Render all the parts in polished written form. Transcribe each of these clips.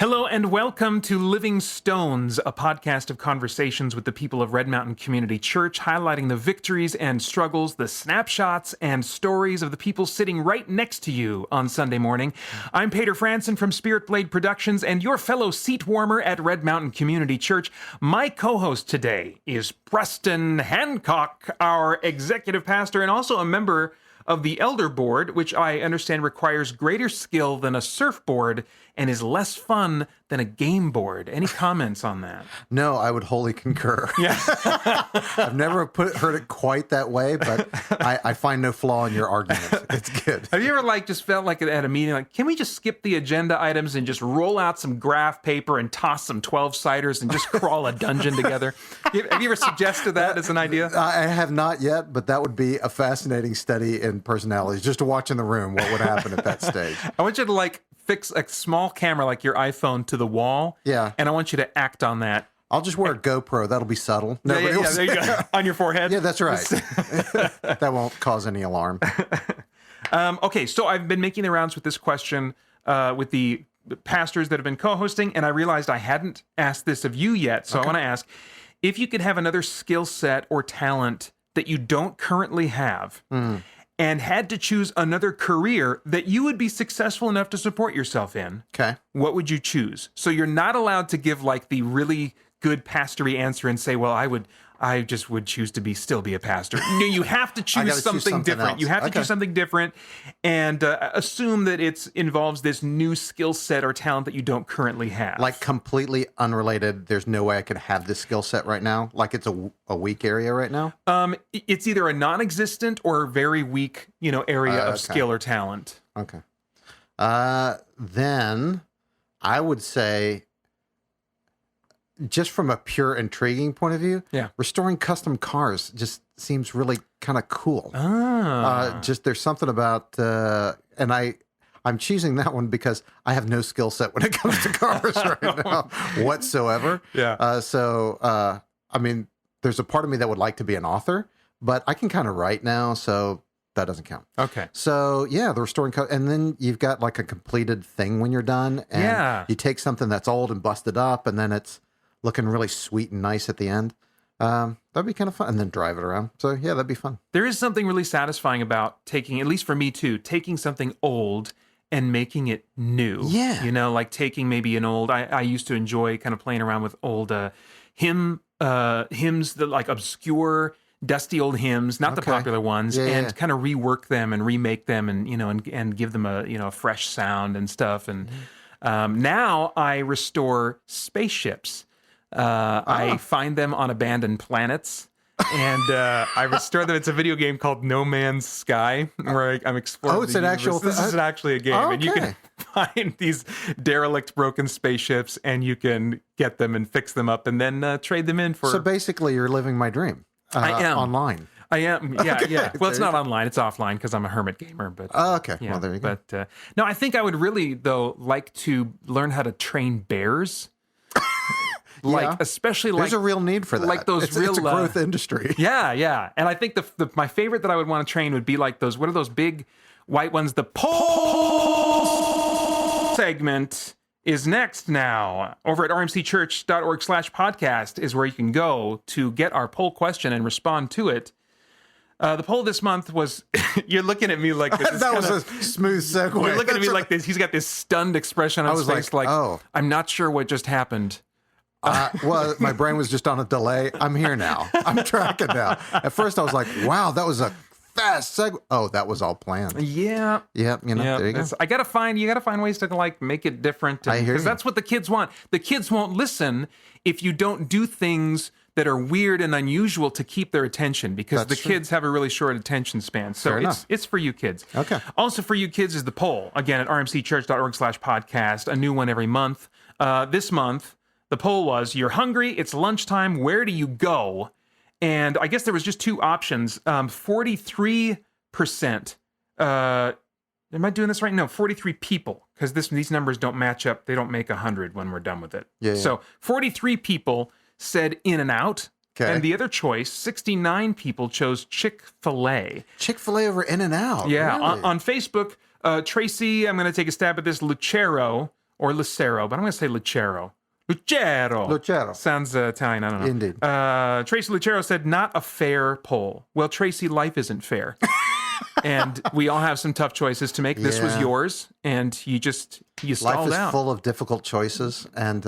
Hello and welcome to Living Stones, a podcast of conversations with the people of Red Mountain Community Church, highlighting the victories and struggles, the snapshots and stories of the people sitting right next to you on Sunday morning. I'm Peter Franson from Spirit Blade Productions and your fellow seat warmer at Red Mountain Community Church. My co-host today is Preston Hancock, our executive pastor and also a member of the Elder Board, which I understand requires greater skill than a surfboard and is less fun than a game board. Any comments on that? No, I would wholly concur. Yeah. I've never heard it quite that way, but I find no flaw in your argument. It's good. Have you ever just felt like at a meeting, can we just skip the agenda items and just roll out some graph paper and toss some 12-siders and just crawl a dungeon together? Have you ever suggested that as an idea? I have not yet, but that would be a fascinating study in personalities, just to watch in the room what would happen at that stage. I want you to fix a small camera like your iPhone to the wall. Yeah. And I want you to act on that. I'll just wear a GoPro. That'll be subtle. Yeah, there you go. On your forehead? Yeah, that's right. That won't cause any alarm. Okay, so I've been making the rounds with this question with the pastors that have been co-hosting, and I realized I hadn't asked this of you yet, so I want to ask, if you could have another skill set or talent that you don't currently have, and had to choose another career that you would be successful enough to support yourself in, what would you choose? So you're not allowed to give the really good pastory answer and say, well, I just would choose to still be a pastor. No, you have to choose something different. You have to choose something different and assume that it involves this new skill set or talent that you don't currently have. Completely unrelated. There's no way I could have this skill set right now. It's a weak area right now. It's either a non-existent or very weak, area of skill or talent. Okay. Then I would say, just from a pure intriguing point of view, restoring custom cars just seems really kind of cool. There's something about, and I'm choosing that one because I have no skill set when it comes to cars right now whatsoever. Yeah. There's a part of me that would like to be an author, but I can kind of write now, so that doesn't count. Okay. So, the restoring and then you've got a completed thing when you're done, and you take something that's old and busted up, and then it's looking really sweet and nice at the end. That'd be kind of fun. And then drive it around. So, that'd be fun. There is something really satisfying about taking, at least for me too, taking something old and making it new. Yeah. Taking maybe an old, I used to enjoy kind of playing around with old hymns, the obscure, dusty old hymns, not the popular ones, and kind of rework them and remake them and, and give them a fresh sound and stuff. And now I restore spaceships. I find them on abandoned planets, and I restore them. It's a video game called No Man's Sky, where I'm exploring. Oh, it's an actual. This is actually a game, and you can find these derelict, broken spaceships, and you can get them and fix them up, and then trade them in for. So basically, you're living my dream. I am online. I am, yeah. Well, it's not online; it's offline because I'm a hermit gamer. But okay, yeah, well there you go. But no, I think I would really like to learn how to train bears. Especially there's a real need for that. It's a growth industry. Yeah. And I think my favorite that I would want to train would be those. What are those big white ones? The poll segment is next now. Over at rmcchurch.org/podcast is where you can go to get our poll question and respond to it. The poll this month was, you're looking at me like this. That was a smooth segue. You're looking at me like this. He's got this stunned expression on his face I'm not sure what just happened. Well, my brain was just on a delay. I'm here now. I'm tracking now. At first, I was like, wow, that was a fast segue. Oh, that was all planned. Yeah. Yeah, there you go. You gotta find ways to make it different. I hear you. Because that's what the kids want. The kids won't listen if you don't do things that are weird and unusual to keep their attention, because the kids have a really short attention span. So it's for you kids. Okay. Also for you kids is the poll. Again, at rmcchurch.org/podcast, a new one every month. This month, the poll was, you're hungry, it's lunchtime, where do you go? And I guess there was just two options. 43%, am I doing this right? No, 43 people, because these numbers don't match up. They don't make 100 when we're done with it. Yeah. So 43 people said In-N-Out. Okay. And the other choice, 69 people chose Chick-fil-A. Chick-fil-A over In-N-Out. Yeah. Really? On Facebook, Tracy, I'm going to take a stab at this, Lucero, or Lucero, but I'm going to say Lucero. Lucero. Sounds Italian. I don't know. Indeed. Tracy Lucero said, not a fair poll. Well, Tracy, life isn't fair. And we all have some tough choices to make. This was yours, and you stalled out. Life is full of difficult choices, and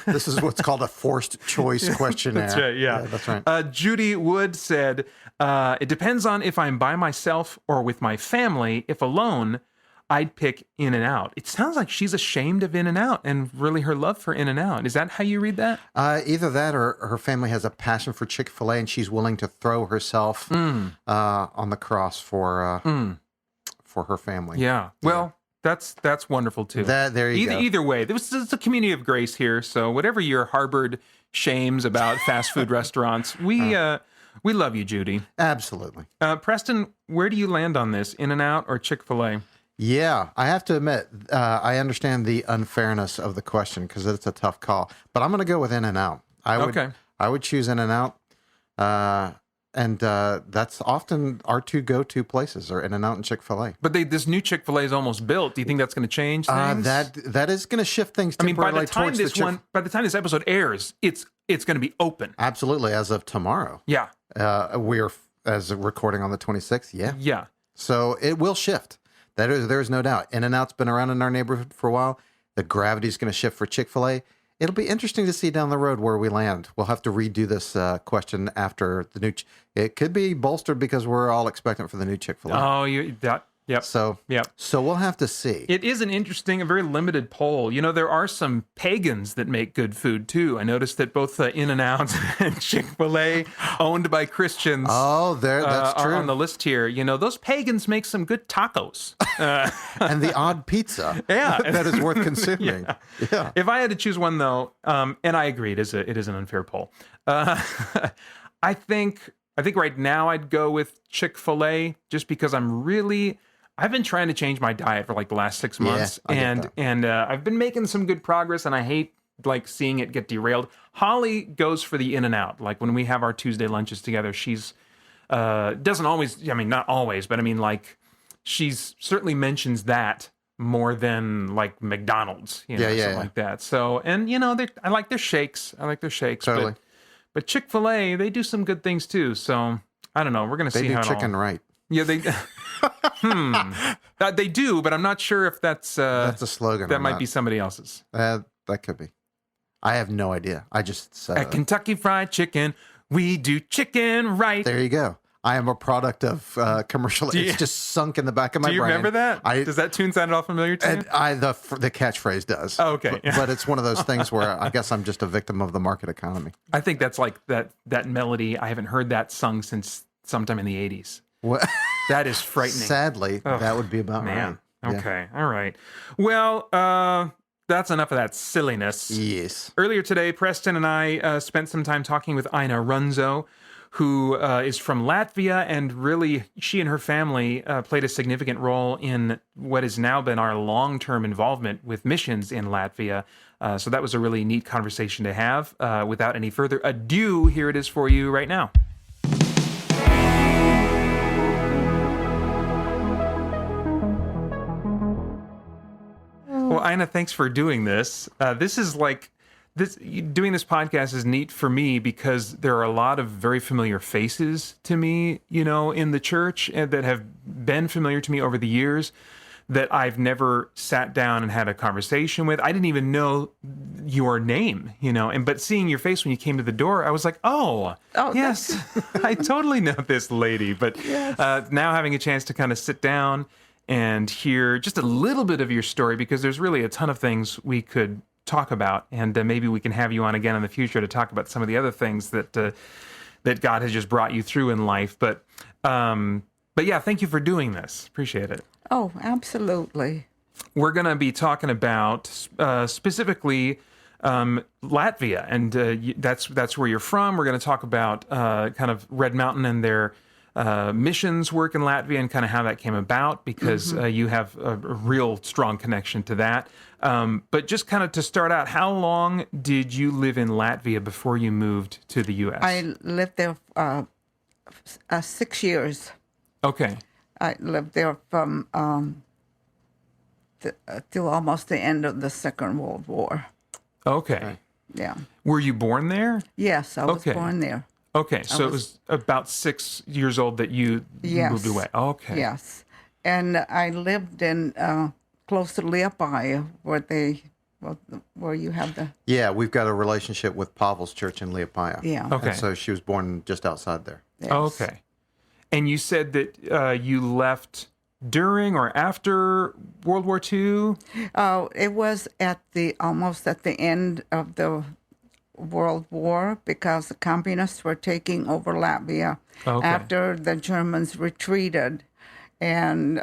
this is what's called a forced choice questionnaire. That's right, yeah. That's right. Judy Wood said, it depends on if I'm by myself or with my family. If alone, I'd pick In-N-Out. It sounds like she's ashamed of In-N-Out and really her love for In-N-Out. Is that how you read that? Either that or her family has a passion for Chick-fil-A and she's willing to throw herself on the cross for her family. Yeah. Well, that's wonderful too. There you go. Either way, it's a community of grace here. So whatever your harbored shames about fast food restaurants, we love you, Judy. Absolutely. Preston, where do you land on this? In-N-Out or Chick-fil-A? Yeah, I have to admit, I understand the unfairness of the question because it's a tough call. But I'm going to go with In-N-Out. I would choose In-N-Out. And that's often our two go-to places are In-N-Out and Chick-fil-A. But this new Chick-fil-A is almost built. Do you think that's going to change things? That is going to shift things temporarily. By the time this episode airs, it's going to be open. Absolutely, as of tomorrow. Yeah. We are as of recording on the 26th. Yeah. Yeah. So it will shift. There's no doubt. In-N-Out's been around in our neighborhood for a while. The gravity's going to shift for Chick-fil-A. It'll be interesting to see down the road where we land. We'll have to redo this question after the new. It could be bolstered because we're all expectant for the new Chick-fil-A. Oh, yep. So we'll have to see. It is a very limited poll. You know, there are some pagans that make good food too. I noticed that both In-N-Out and Chick-fil-A, owned by Christians, that's true, are on the list here. You know, those pagans make some good tacos and the odd pizza. Yeah, that is worth consuming. Yeah. If I had to choose one, though, and I agree, it is an unfair poll. I think right now I'd go with Chick-fil-A just because I've been trying to change my diet for like the last 6 months, and I've been making some good progress, and I hate like seeing it get derailed. Holly goes for the In-N-Out. Like when we have our Tuesday lunches together, she's doesn't always. I mean, not always, but I mean, like she's certainly mentions that more than like McDonald's, something like that. So, and I like their shakes. Totally. But Chick-fil-A, they do some good things too. So I don't know. We're gonna see how they do chicken right. Yeah, they. They do, but I'm not sure if that's a slogan. That might be somebody else's. That could be. I have no idea. I just at Kentucky Fried Chicken, we do chicken right. There you go. I am a product of commercial. It's just sunk in the back of my brain. Do you remember that? Does that tune sound all familiar to you? The catchphrase does. Oh, okay. But it's one of those things where I guess I'm just a victim of the market economy. I think that's like that melody. I haven't heard that sung since sometime in the 80s. What? That is frightening. Sadly, that would be about right. Yeah. Okay. All right. Well, that's enough of that silliness. Yes. Earlier today, Preston and I spent some time talking with Aina Runzo, who is from Latvia, and really, she and her family played a significant role in what has now been our long-term involvement with missions in Latvia. So that was a really neat conversation to have. Without any further ado, here it is for you right now. Well, Aina, thanks for doing this. Doing this podcast is neat for me because there are a lot of very familiar faces to me, in the church that have been familiar to me over the years that I've never sat down and had a conversation with. I didn't even know your name, but seeing your face when you came to the door, I was like, oh yes, I totally know this lady. But now having a chance to kind of sit down and hear just a little bit of your story, because there's really a ton of things we could talk about, and maybe we can have you on again in the future to talk about some of the other things that God has just brought you through in life. But yeah, thank you for doing this. Appreciate it. Oh, absolutely. We're going to be talking about specifically Latvia, and that's where you're from. We're going to talk about kind of Red Mountain and their missions work in Latvia and kind of how that came about, because you have a real strong connection to that. But just kind of to start out, how long did you live in Latvia before you moved to the U.S.? I lived there 6 years. Okay. I lived there from till almost the end of the Second World War. Okay. Yeah. Were you born there? Yes, I was Okay. born there. Okay, so it was about 6 years old that you Yes. moved away. Okay. Yes. And I lived in close to Liepāja, where you have the... Yeah, we've got a relationship with Pavel's church in Liepāja. Yeah. Okay. And so she was born just outside there. Yes. Okay. And you said that you left during or after World War II? Oh, it was almost at the end of the World War, because the communists were taking over Latvia after the Germans retreated, and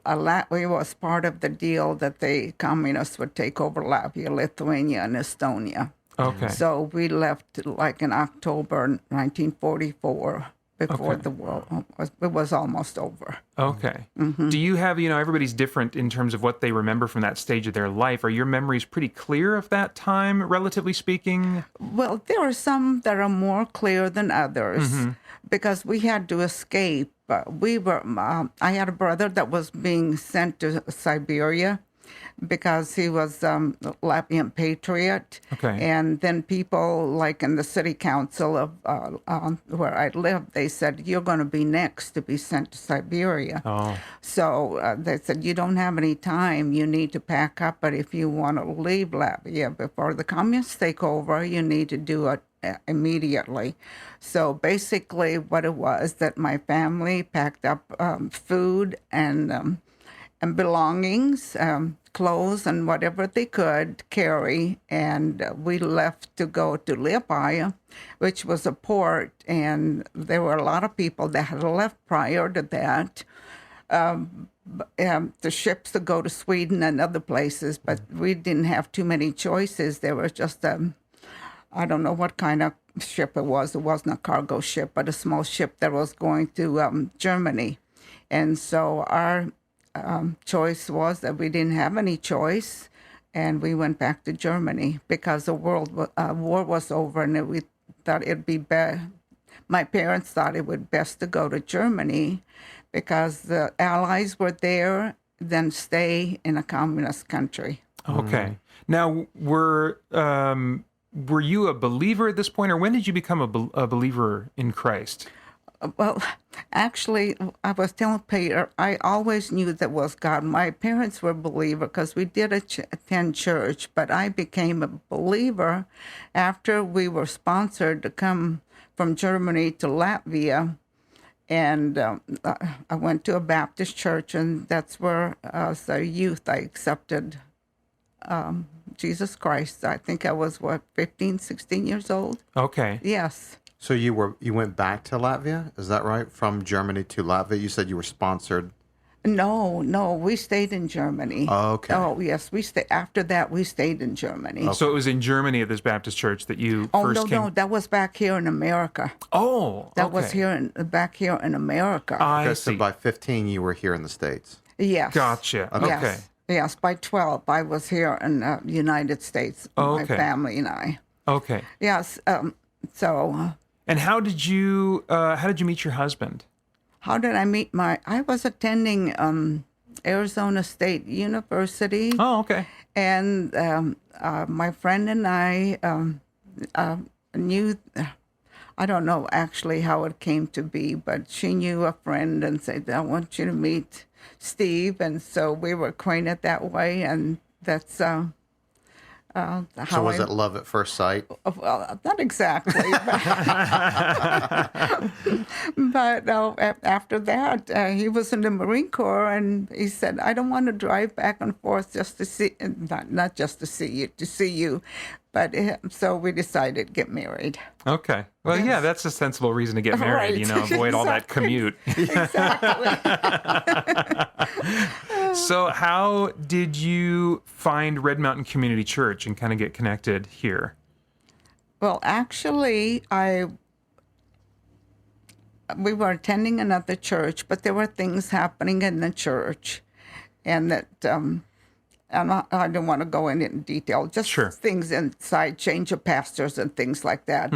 Latvia was part of the deal that the communists would take over Latvia, Lithuania, and Estonia. Okay. So we left like in October 1944. Before the war was almost over. Okay. Mm-hmm. Do you have, everybody's different in terms of what they remember from that stage of their life. Are your memories pretty clear of that time, relatively speaking? Well, there are some that are more clear than others because we had to escape. I had a brother that was being sent to Siberia because he was a Latvian patriot. Okay. And then people, like in the city council of where I lived, they said, you're going to be next to be sent to Siberia. Oh. So they said, you don't have any time. You need to pack up. But if you want to leave Latvia before the communists take over, you need to do it immediately. So basically what it was that my family packed up food and belongings, clothes and whatever they could carry, and we left to go to Liepāja, which was a port, and there were a lot of people that had left prior to that. The ships to go to Sweden and other places, but we didn't have too many choices. There was just I don't know what kind of ship it was. It wasn't a cargo ship, but a small ship that was going to Germany. And so our choice was that we didn't have any choice, and we went back to Germany because the war was over, and we thought it'd be best. My parents thought it would best to go to Germany because the Allies were there, then stay in a communist country. Okay. Now, were you a believer at this point, or when did you become a believer in Christ? Well, actually, I was telling Peter, I always knew that was God. My parents were believers because we did attend church, but I became a believer after we were sponsored to come from Germany to Latvia. And I went to a Baptist church, and that's where, as a youth, I accepted Jesus Christ. I think I was, 15, 16 years old? Okay. Yes. So you went back to Latvia, is that right? From Germany to Latvia? You said you were sponsored. No, we stayed in Germany. Oh, okay. Oh, yes, after that, we stayed in Germany. Okay. So it was in Germany at this Baptist church that you first came? No, that was back here in America. Oh, That was back here in America. I Okay, see. so by 15, you were here in the States. Yes. Gotcha. Okay. Okay. Yes, by 12, I was here in the United States, my Okay. family and I. Okay. Yes, so... And how did you meet your husband? How did I meet I was attending Arizona State University. Oh, okay. And my friend and I knew, I don't know actually how it came to be, but she knew a friend and said, I want you to meet Steve. And so we were acquainted that way, and that's how So was it love at first sight? Well, not exactly. But after that, he was in the Marine Corps, and he said, I don't want to drive back and forth just to see, not just to see you. But so we decided to get married. Okay. Well, yeah, that's a sensible reason to get married, Right. avoid all that commute. Exactly. So how did you find Red Mountain Community Church and kind of get connected here? Well, actually, we were attending another church, but there were things happening in the church, and that I don't want to go into detail. Just Sure. things inside, change of pastors and things like that.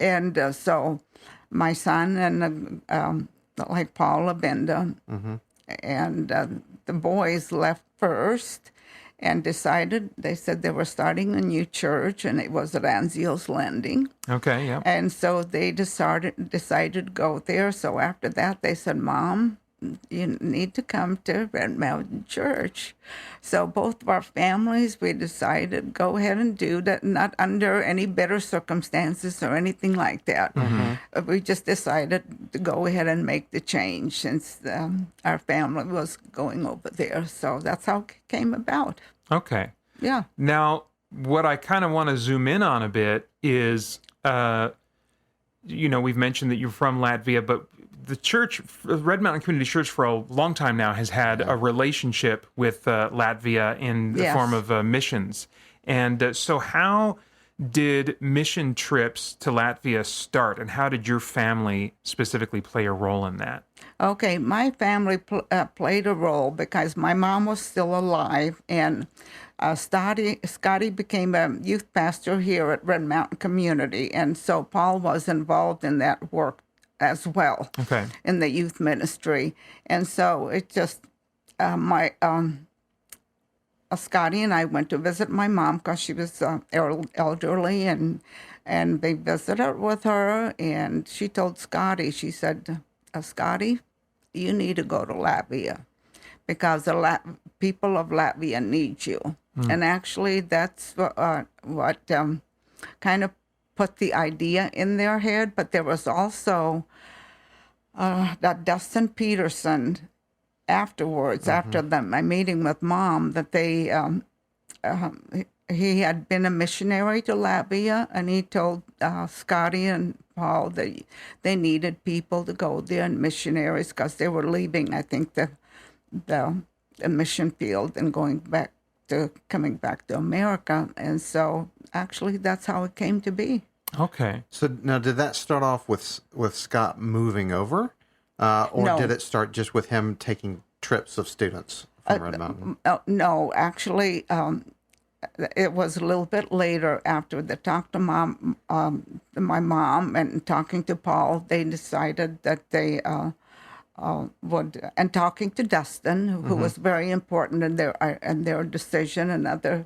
And so my son and like Paul Abenda, and the boys left first and they said they were starting a new church, and it was at Anzio's Landing. Okay, yeah. And so they decided to go there. So after that, they said, Mom, you need to come to Red Mountain Church. So both of our families, we decided go ahead and do that, not under any better circumstances or anything like that. We just decided to go ahead and make the change since our family was going over there. So that's how it came about. Okay. Yeah. Now, what I kind of want to zoom in on a bit is, we've mentioned that you're from Latvia, but the church, Red Mountain Community Church, for a long time now has had a relationship with Latvia in the form of missions. And so how did mission trips to Latvia start, and how did your family specifically play a role in that? Okay, my family played a role because my mom was still alive, and Scotty became a youth pastor here at Red Mountain Community, and so Paul was involved in that work as well, in the youth ministry. And so it just, Scotty and I went to visit my mom because she was elderly, and they visited with her, and she told Scotty, she said, Scotty, you need to go to Latvia because the people of Latvia need you. And actually that's what kind of put the idea in their head. But there was also that Dustin Peterson afterwards, after my meeting with Mom, that he had been a missionary to Latvia, and he told Scotty and Paul that they needed people to go there, and missionaries, because they were leaving, I think, the mission field and coming back to America. And so actually that's how it came to be. Okay. So now, did that start off with Scott moving over, or No. did it start just with him taking trips of students from Red Mountain? No, actually, it was a little bit later after they talked to my mom and talking to Paul. They decided that they would, and talking to Dustin, who was very important in their decision, and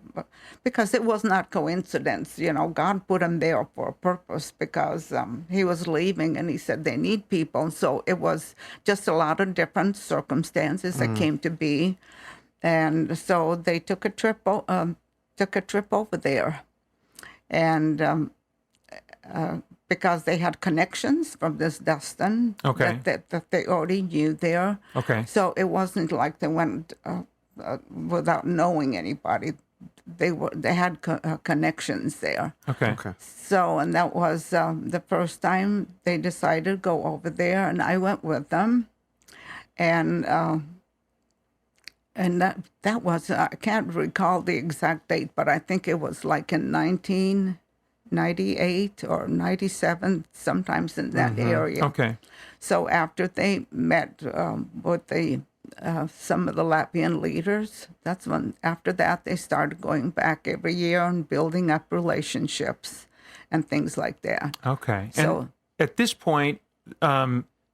because it was not coincidence. God put him there for a purpose, because he was leaving, and he said they need people. So it was just a lot of different circumstances that came to be, and so they took a trip over there, and because they had connections from this Dustin that they already knew there. Okay. So it wasn't like they went without knowing anybody. They had connections there. Okay. So, and that was the first time they decided to go over there, and I went with them, and that was, I can't recall the exact date, but I think it was like in 1998 or 97, sometimes in that area. Okay. So after they met with some of the Latvian leaders, that's when, after that, they started going back every year and building up relationships and things like that. Okay. So and at this point,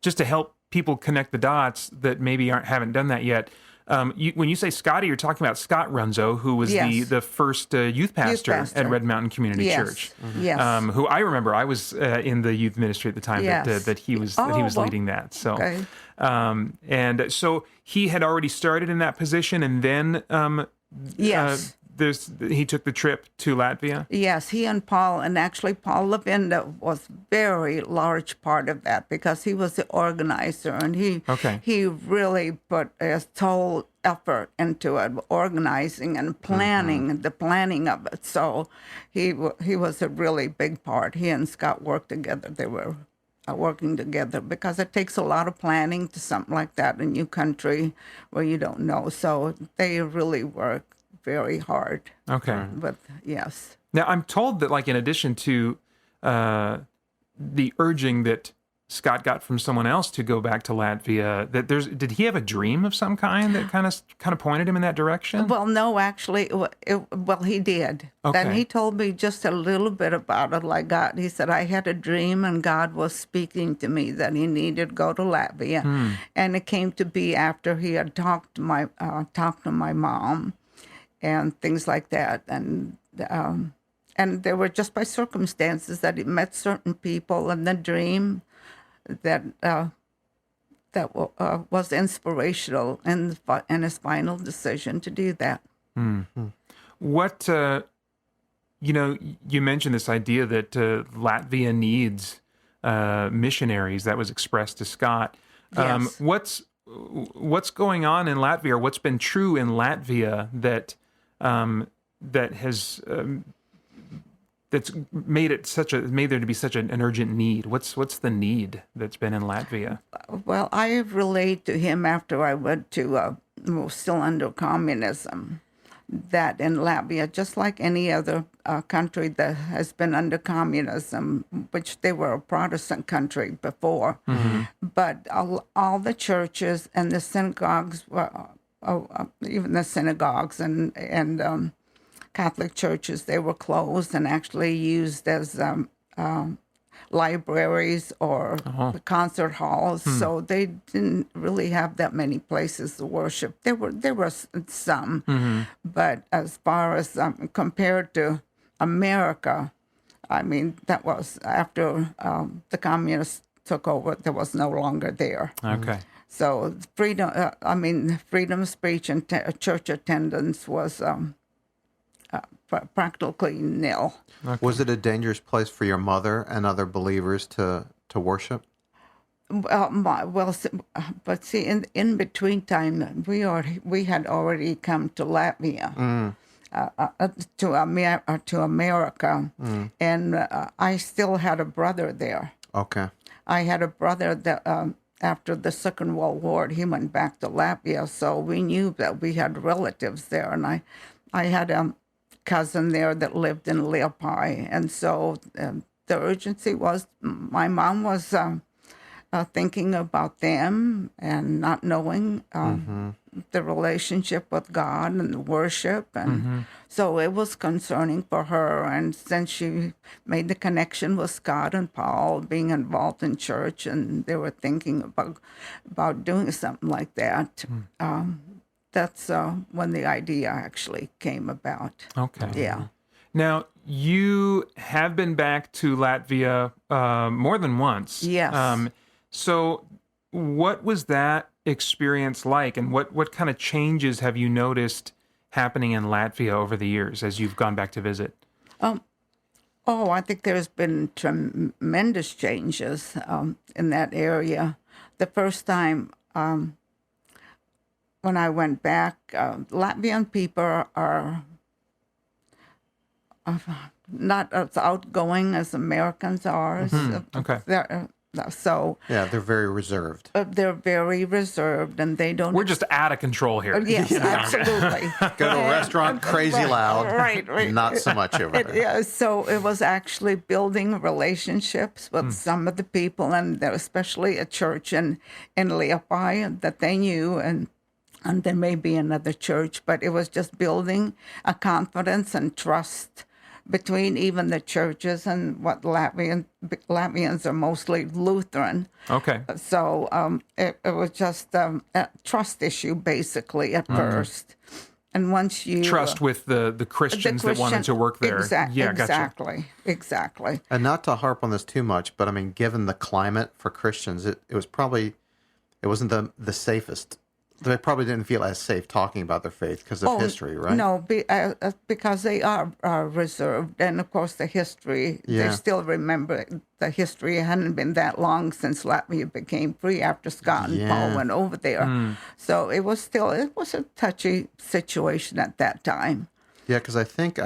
just to help people connect the dots that maybe haven't done that yet, when you say Scotty, you're talking about Scott Runzo, who was the first youth pastor at Red Mountain Community Church. Yes. Who I remember, I was in the youth ministry at the time that he was leading that. So, and so he had already started in that position, and then he took the trip to Latvia. Yes, he and Paul, and actually Paul Lavinda was very large part of that, because he was the organizer, and he really put his whole effort into it, organizing and planning, the planning of it. So he was a really big part. He and Scott worked together. They were working together, because it takes a lot of planning to something like that, a new country where you don't know. So they really work very hard. Okay. But yes. Now, I'm told that, like, in addition to the urging that Scott got from someone else to go back to Latvia. Did he have a dream of some kind that kind of pointed him in that direction? Well, no, actually, he did. Okay. And he told me just a little bit about it. Like God, he said, I had a dream, and God was speaking to me that he needed to go to Latvia, and it came to be after he had talked to my mom, and things like that, and they were just by circumstances that he met certain people, and the dream that was inspirational in his final decision to do that. Mm-hmm. What, you mentioned this idea that Latvia needs missionaries. That was expressed to Scott. Yes. What's going on in Latvia, or what's been true in Latvia that has that's made there to be such an urgent need? What's the need that's been in Latvia? Well, I relayed to him after I went to still under communism, that in Latvia, just like any other country that has been under communism, which they were a Protestant country before, but all the churches and the synagogues, even the synagogues and Catholic churches, they were closed and actually used as libraries or concert halls. So they didn't really have that many places to worship. There were some, but as far as compared to America, I mean, that was after the communists took over. There was no longer there. Okay. So freedom of speech and church attendance was practically nil. Okay. Was it a dangerous place for your mother and other believers to worship? But see, in between time, we had already come to Latvia, to America, and I still had a brother there. Okay. I had a brother that after the Second World War, he went back to Latvia, so we knew that we had relatives there, and I had a cousin there that lived in Leopai, and so the urgency was my mom was thinking about them and not knowing the relationship with God and the worship, and so it was concerning for her. And since she made the connection with Scott and Paul being involved in church, and they were thinking about doing something like that. That's when the idea actually came about. Okay. Yeah. Now, you have been back to Latvia more than once. Yes. So what was that experience like, and what kind of changes have you noticed happening in Latvia over the years as you've gone back to visit? I think there's been tremendous changes in that area. The first time when I went back, Latvian people are not as outgoing as Americans are. Okay. They're very reserved. They're very reserved, and they don't. We're just out of control here. Yes, absolutely. Go to a restaurant, crazy loud. Right. Not so much over there. Yeah, so it was actually building relationships with some of the people, and especially a church in Leopai that they knew, and there may be another church, but it was just building a confidence and trust between even the churches and what Latvians are mostly Lutheran. Okay. So it was just a trust issue basically at first. And once you... Trust with the Christians that wanted to work there. Yeah, gotcha. Exactly. And not to harp on this too much, but I mean, given the climate for Christians, it wasn't the safest. They probably didn't feel as safe talking about their faith because of history, right? No, because they are reserved. And, of course, the history, they still remember the history. It hadn't been that long since Latvia became free after Scott and Paul went over there. So it was a touchy situation at that time. Yeah, because I think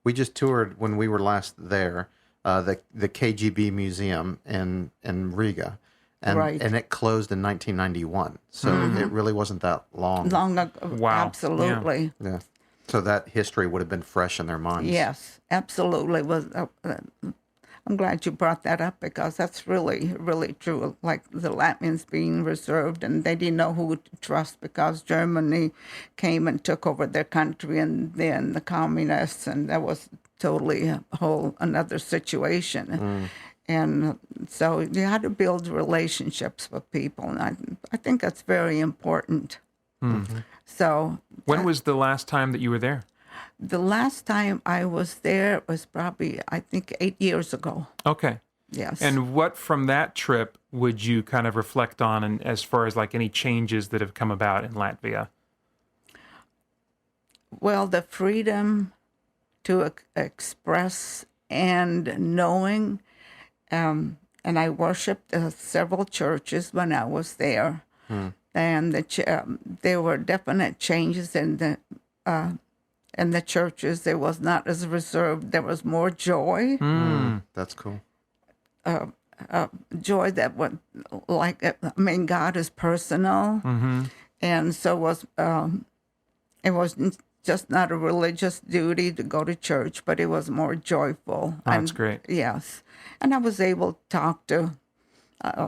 we just toured when we were last there, the KGB museum in Riga. And it closed in 1991, so it really wasn't that long. Long ago, wow. Absolutely. Yeah. So that history would have been fresh in their minds. Yes, absolutely. Was I'm glad you brought that up because that's really, really true. Like the Latvians being reserved and they didn't know who to trust because Germany came and took over their country and then the communists, and that was totally a whole another situation. And so you had to build relationships with people. And I think that's very important. So when was the last time that you were there? the last time I was there was probably, I think, 8 years ago. Okay. Yes. And what from that trip would you kind of reflect on, and as far as like any changes that have come about in Latvia? Well, the freedom to express and knowing, and I worshipped several churches when I was there, and there were definite changes in the churches. There was not as reserved. There was more joy. That's cool. Joy that would, like, I mean, God is personal, and so it was just not a religious duty to go to church, but it was more joyful. Oh, that's great. Yes, and I was able to talk to.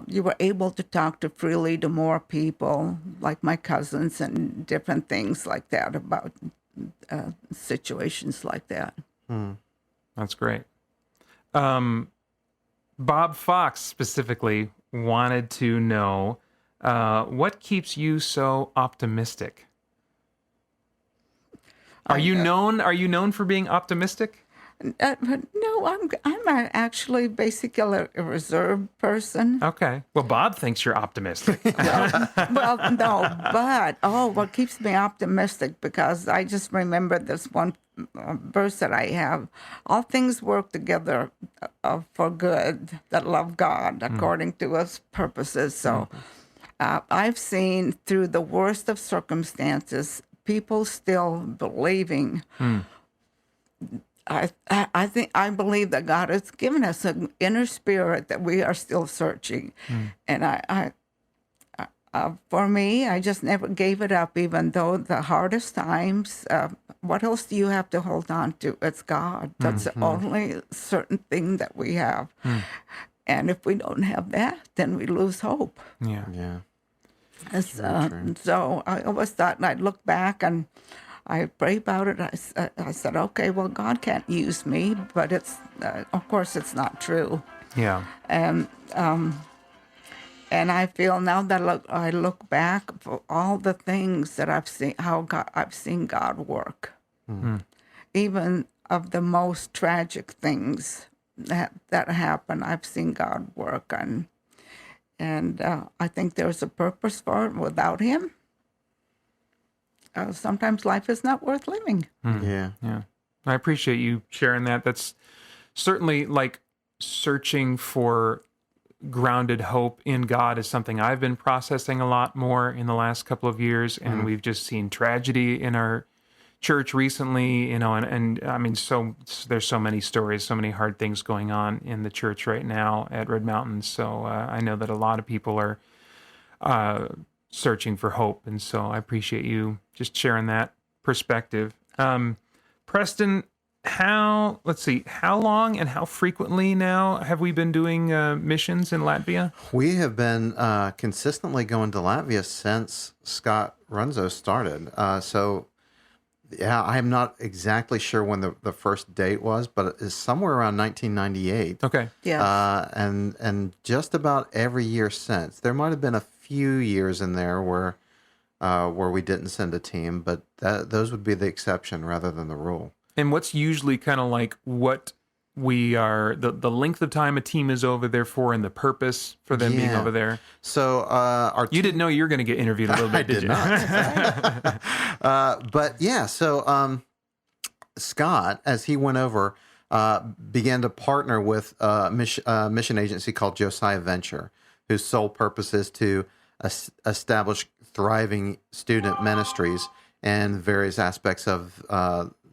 You were able to talk to freely to more people, like my cousins, and different things like that about situations like that. That's great. Bob Fox specifically wanted to know what keeps you so optimistic. Are you known for being optimistic? No, I'm actually basically a reserved person. Okay. Well, Bob thinks you're optimistic. Well, no, but what keeps me optimistic, because I just remember this one verse that I have: all things work together for good that love God according to His purposes. So I've seen through the worst of circumstances, people still believing. I believe that God has given us an inner spirit that we are still searching, and for me, I just never gave it up, even though the hardest times. What else do you have to hold on to? It's God. That's the only certain thing that we have, and if we don't have that, then we lose hope. Yeah. So I always thought, and I'd look back and I pray about it. I said, okay, well, God can't use me, but it's, of course, it's not true. Yeah. And I feel now that I look back for all the things that I've seen, I've seen God work, even of the most tragic things that happen. I've seen God work, and I think there's a purpose for it. Without Him, sometimes life is not worth living. Yeah. I appreciate you sharing that. That's certainly, like, searching for grounded hope in God is something I've been processing a lot more in the last couple of years, and we've just seen tragedy in our church recently, and I mean, there's so many stories, so many hard things going on in the church right now at Red Mountain. So I know that a lot of people are searching for hope, and so I appreciate you just sharing that perspective. Preston, how long and how frequently now have we been doing missions in Latvia? We have been consistently going to Latvia since Scott Runzo started. So, yeah, I am not exactly sure when the first date was, but it's somewhere around 1998. Okay. Yeah. And just about every year since. There might have been a few years in there where we didn't send a team, but those would be the exception rather than the rule. And what's usually kind of like what we are, the length of time a team is over there for, and the purpose for them being over there? So you didn't know you were going to get interviewed a little bit, did you? Not. But yeah, so Scott, as he went over, began to partner with a mission agency called Josiah Venture, whose sole purpose is to establish thriving student ministries in various aspects of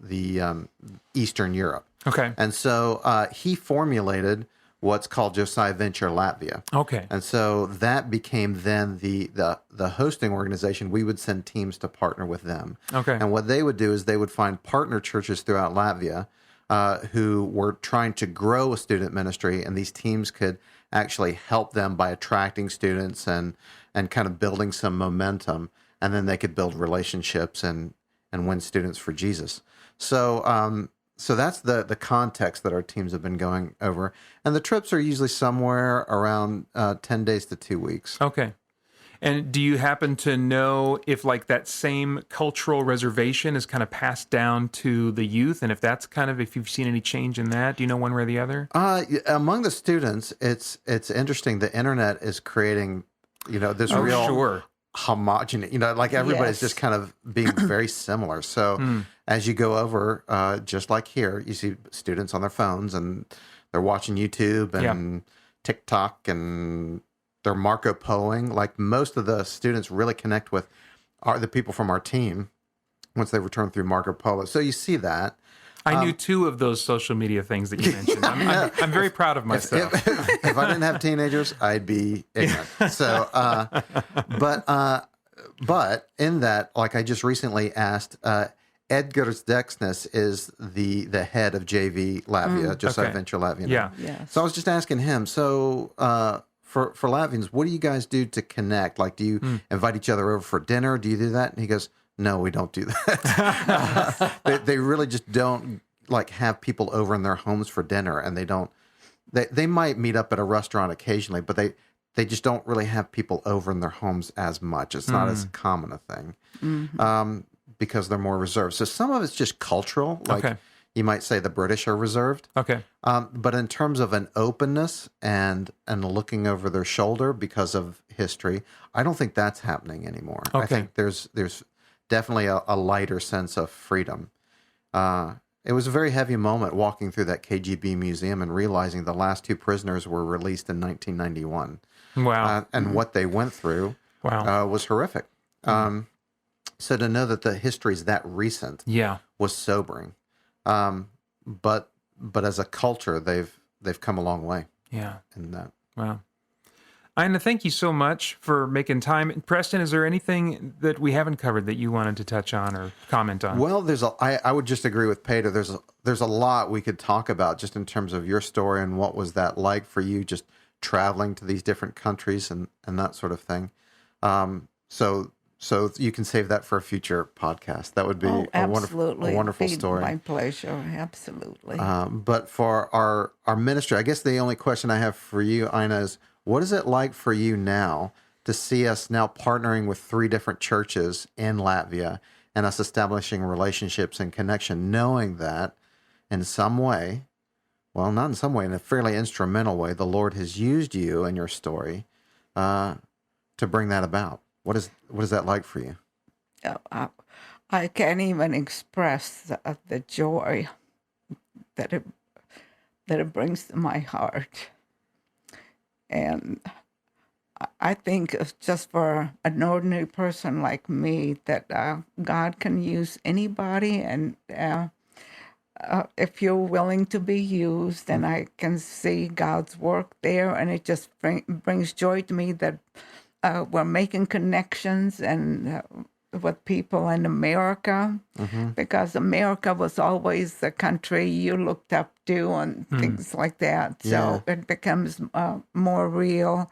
the Eastern Europe. Okay. And so he formulated what's called Josiah Venture Latvia. Okay. And so that became then the hosting organization. We would send teams to partner with them. Okay. And what they would do is they would find partner churches throughout Latvia who were trying to grow a student ministry, and these teams could actually help them by attracting students and kind of building some momentum, and then they could build relationships and win students for Jesus. So so that's the context that our teams have been going over, and the trips are usually somewhere around 10 days to 2 weeks. Okay. And do you happen to know if like that same cultural reservation is kind of passed down to the youth? And if that's kind of, if you've seen any change in that, do you know one way or the other? Among the students, it's interesting. The internet is creating, this real sure. homogeneous, like everybody's Yes. just kind of being very similar. So as you go over, just like here, you see students on their phones and they're watching YouTube and TikTok and they're Marco Poloing. Like most of the students really connect with the people from our team once they return through Marco Polo. So you see that. I knew two of those social media things that you mentioned. I'm very proud of myself. If I didn't have teenagers, I'd be ignorant. So, but in that, like I just recently asked, Edgar Dexness is the head of JV Latvia, Josiah Venture Latvia. Yeah. Yes. So I was just asking him, for Latvians, what do you guys do to connect? Like, do you invite each other over for dinner? Do you do that? And he goes, no, we don't do that. They really just don't like have people over in their homes for dinner, and they might meet up at a restaurant occasionally, but they just don't really have people over in their homes as much. It's not as common a thing because they're more reserved. So some of it's just cultural, like you might say the British are reserved. Okay. But in terms of an openness and looking over their shoulder because of history, I don't think that's happening anymore. Okay. I think there's definitely a lighter sense of freedom. It was a very heavy moment walking through that KGB museum and realizing the last two prisoners were released in 1991. Wow. And what they went through was horrific. So to know that the history is that recent was sobering. But as a culture, they've come a long way. Yeah. In that. Wow. Aina, thank you so much for making time. Preston, is there anything that we haven't covered that you wanted to touch on or comment on? Well, I would just agree with Peter. There's a lot we could talk about just in terms of your story and what was that like for you, just traveling to these different countries and that sort of thing. So you can save that for a future podcast. That would be a wonderful story. My pleasure, absolutely. But for our ministry, I guess the only question I have for you, Aina, is what is it like for you now to see us now partnering with 3 different churches in Latvia and us establishing relationships and connection, knowing that in some way, well, not in some way, in a fairly instrumental way, the Lord has used you and your story to bring that about? What is that like for you? I can't even express the joy that it brings to my heart. And I think it's just for an ordinary person like me that God can use anybody, and if you're willing to be used, then I can see God's work there, and it just brings joy to me that we're making connections and with people in America, because America was always the country you looked up to and things like that. So it becomes more real,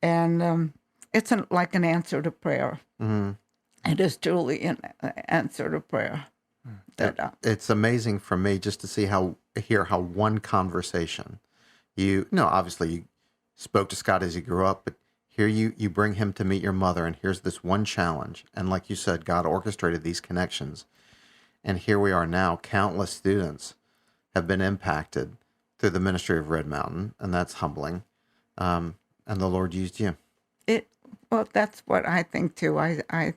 and it's like an answer to prayer. It is truly an answer to prayer. It's amazing for me just to hear how one conversation, obviously you spoke to Scott as he grew up, but here you bring him to meet your mother, and here's this one challenge. And like you said, God orchestrated these connections. And here we are now. Countless students have been impacted through the ministry of Red Mountain, and that's humbling. And the Lord used you. Well, that's what I think too. I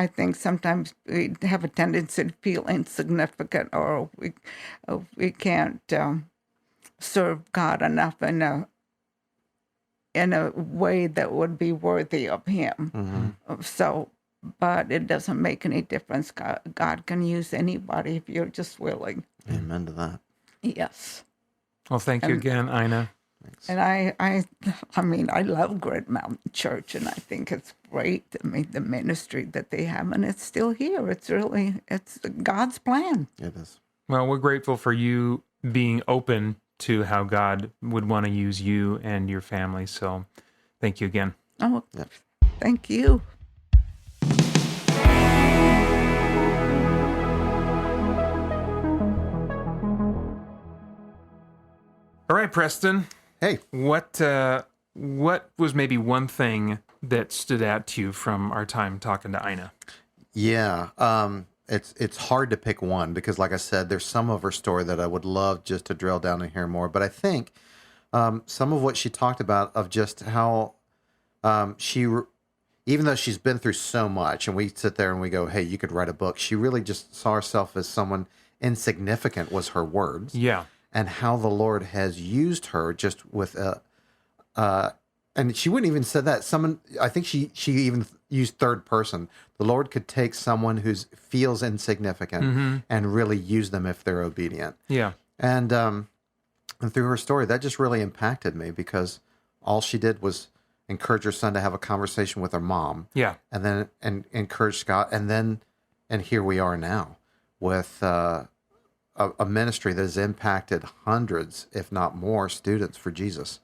think sometimes we have a tendency to feel insignificant, or we can't serve God enough in a way that would be worthy of Him. So, but it doesn't make any difference. God can use anybody if you're just willing. Amen to that. Yes. Well, thank you again, Aina. Thanks. And I mean, I love Great Mountain Church, and I think it's great. I mean, the ministry that they have, and it's still here. It's God's plan. It is. Well, we're grateful for you being open to how God would want to use you and your family. So thank you again. Oh, thank you. All right, Preston. Hey. What was maybe one thing that stood out to you from our time talking to Aina? Yeah. It's hard to pick one because, like I said, there's some of her story that I would love just to drill down and hear more. But I think some of what she talked about of just how even though she's been through so much, and we sit there and we go, hey, you could write a book, she really just saw herself as someone insignificant, was her words. Yeah. And how the Lord has used her just with and she wouldn't even said that. I think she even used third person. The Lord could take someone who feels insignificant and really use them if they're obedient. Yeah. And through her story, that just really impacted me because all she did was encourage her son to have a conversation with her mom. Yeah. And then encourage Scott. And here we are now with a ministry that has impacted hundreds, if not more, students for Jesus.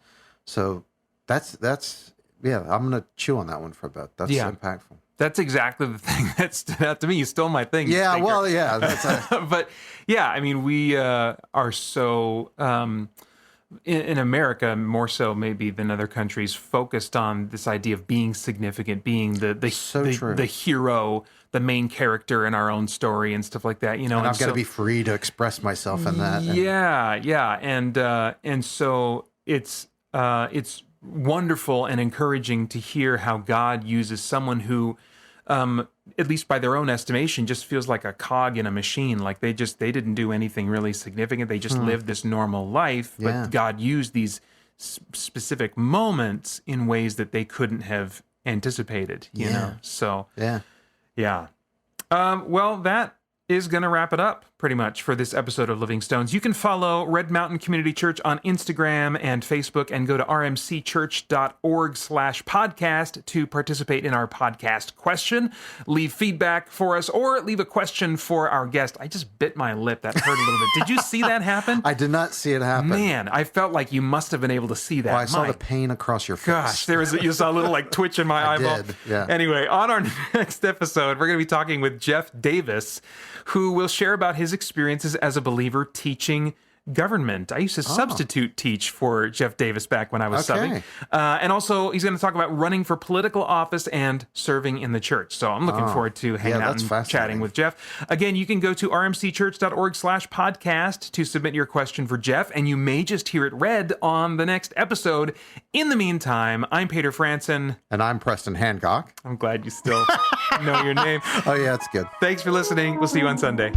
So that's I'm going to chew on that one for a bit. That's impactful. That's exactly the thing that stood out to me. You stole my thing. Yeah, stinker. well, yeah. That's but yeah, I mean, we are so in America, more so maybe than other countries, focused on this idea of being significant, being the hero, the main character in our own story and stuff like that. You know, and I've got to be free to express myself in that. And so it's wonderful and encouraging to hear how God uses someone who, at least by their own estimation, just feels like a cog in a machine. Like they didn't do anything really significant. They just lived this normal life, but God used these specific moments in ways that they couldn't have anticipated, you know? So, yeah. Well, that is going to wrap it up pretty much for this episode of Living Stones. You can follow Red Mountain Community Church on Instagram and Facebook and go to rmcchurch.org/podcast to participate in our podcast question. Leave feedback for us or leave a question for our guest. I just bit my lip. That hurt a little bit. Did you see that happen? I did not see it happen. Man, I felt like you must have been able to see that. Well, I saw the pain across your face. Gosh, you saw a little like twitch in my eyeball. Did, yeah. Anyway, on our next episode, we're going to be talking with Jeff Davis, who will share about his experiences as a believer teaching government. I used to substitute teach for Jeff Davis back when I was subbing. And also, he's going to talk about running for political office and serving in the church. So I'm looking forward to hanging out and chatting with Jeff. Again, you can go to rmcchurch.org/podcast to submit your question for Jeff, and you may just hear it read on the next episode. In the meantime, I'm Peter Franson. And I'm Preston Hancock. I'm glad you still know your name. Oh, yeah, it's good. Thanks for listening. We'll see you on Sunday.